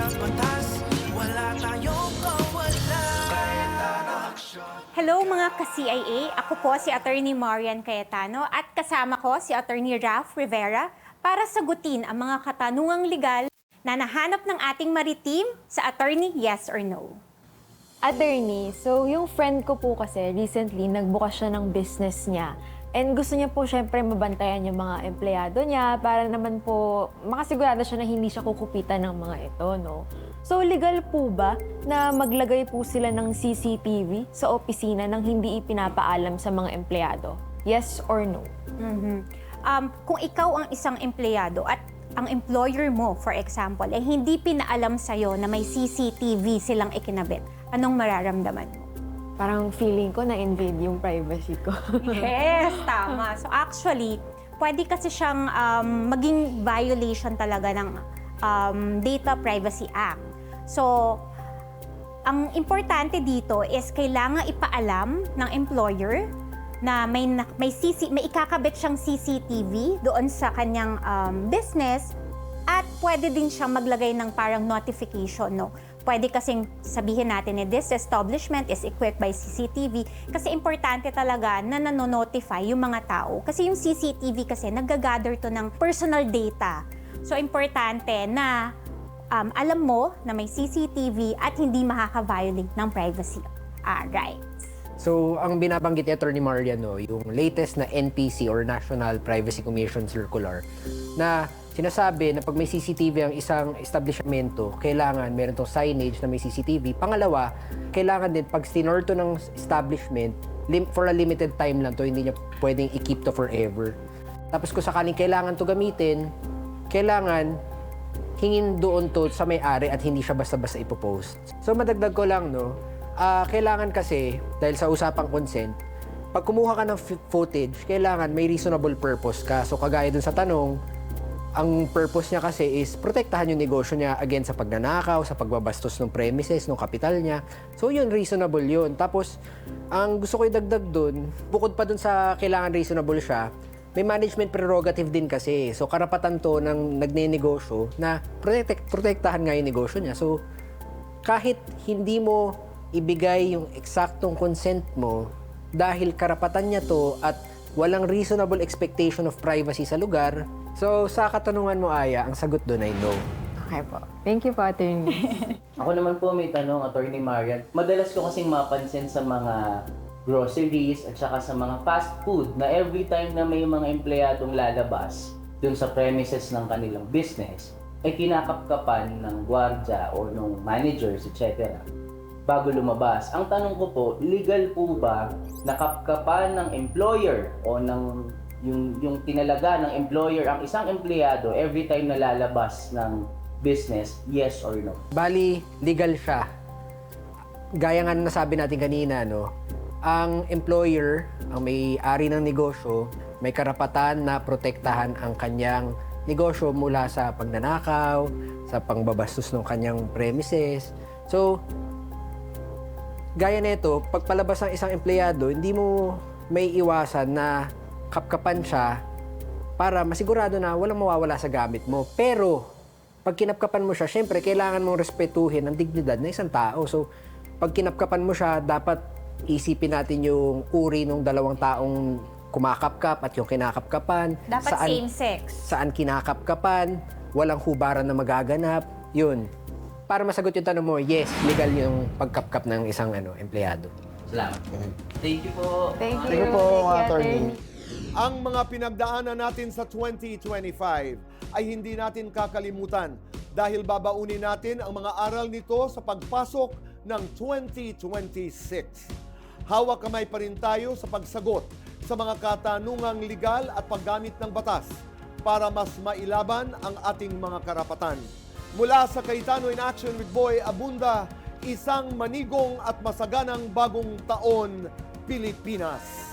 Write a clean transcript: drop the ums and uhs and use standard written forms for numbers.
ng batas, wala tayong kawala. Hello mga ka-CIA, ako po si Attorney Marian Cayetano at kasama ko si Attorney Ralph Rivera para sagutin ang mga katanungang legal na nahanap ng ating maritim sa Attorney Yes or No. Attorney, so yung friend ko po kasi recently nagbukas siya ng business niya. And gusto niya po syempre mabantayan yung mga empleyado niya para naman po makasigurado siya na hindi siya kukupitan ng mga ito, no? So legal po ba na maglagay po sila ng CCTV sa opisina nang hindi ipinapaalam sa mga empleyado? Yes or no? Kung ikaw ang isang empleyado at ang employer mo, for example, ay hindi pinaalam sa'yo na may CCTV silang ikinabit, anong mararamdaman mo? Parang feeling ko na-invade yung privacy ko. Yes, tama. So actually, pwede kasi siyang maging violation talaga ng Data Privacy Act. So, ang importante dito is kailangan ipaalam ng employer na may ikakabit siyang CCTV doon sa kanyang business at pwede din siyang maglagay ng parang notification, no? Pwede kasing sabihin natin na this establishment is equipped by CCTV kasi importante talaga na nanonotify yung mga tao. Kasi yung CCTV kasi nag-gather to ng personal data. So, importante na alam mo na may CCTV at hindi makaka-violate ng privacy rights. So, ang binabanggit ni Attorney Marian, no, yung latest na NPC or National Privacy Commission Circular na sinasabi na pag may CCTV ang isang establishmento, kailangan meron tong signage na may CCTV. Pangalawa, kailangan din pag sinorto ng establishment, for a limited time lang to, hindi niya pwedeng i-keep to forever. Tapos kung sakaling kailangan to gamitin, kailangan hingin doon to sa may-ari at hindi siya basta-basta ipopost. So madagdag ko lang, no, kailangan kasi, dahil sa usapang consent, pag kumuha ka ng footage, kailangan may reasonable purpose ka. So kagaya dun sa tanong, ang purpose niya kasi is protektahan yung negosyo niya against sa pagnanakaw, sa pagbabastos ng premises, ng kapital niya. So yun, reasonable yun. Tapos, ang gusto ko idagdag dun, bukod pa dun sa kailangan reasonable siya, may management prerogative din kasi. So karapatan to ng nagnenegosyo na protektahan nga yung negosyo niya. So kahit hindi mo ibigay yung eksaktong consent mo dahil karapatan niya to at walang reasonable expectation of privacy sa lugar, so sa katanungan mo, Aya, ang sagot doon ay no. Okay po. Thank you po, Attorney. Ako naman po may tanong, Attorney Marian. Madalas ko kasing mapansin sa mga groceries at saka sa mga fast food na every time na may mga empleyadong lalabas dun sa premises ng kanilang business, ay kinakapkapan ng gwardya o ng managers, etc. bago lumabas. Ang tanong ko po, legal po ba na kapkapan ng employer o ng yung tinalaga ng employer ang isang empleyado every time na lalabas ng business, yes or no? Bali, legal siya. Gaya nga na nasabi natin kanina, no, ang employer, ang may-ari ng negosyo, may karapatan na protektahan ang kanyang negosyo mula sa pagnanakaw, sa pangbabastos ng kanyang premises. So, gaya nito, pag palabas ng isang empleyado, hindi mo may iwasan na kapkapan siya para masigurado na walang mawawala sa gamit mo. Pero, pag kinapkapan mo siya, syempre, kailangan mong respetuhin ang dignidad ng isang tao. So, pag kinapkapan mo siya, dapat isipin natin yung uri ng dalawang taong kumakapkap at yung kinakapkapan. Dapat same sex. Saan kinakapkapan, walang hubaran na magaganap. Yun. Para masagot yung tanong mo, yes, legal yung pagkapkap ng isang empleyado. Salamat. Thank you po. Thank you. Thank you po, Attorney. Ang mga pinagdaanan natin sa 2025 ay hindi natin kakalimutan dahil babaunin natin ang mga aral nito sa pagpasok ng 2026. Hawak kamay pa rin tayo sa pagsagot sa mga katanungang legal at paggamit ng batas para mas mailaban ang ating mga karapatan. Mula sa Cayetano in Action with Boy Abunda, isang manigong at masaganang bagong taon, Pilipinas.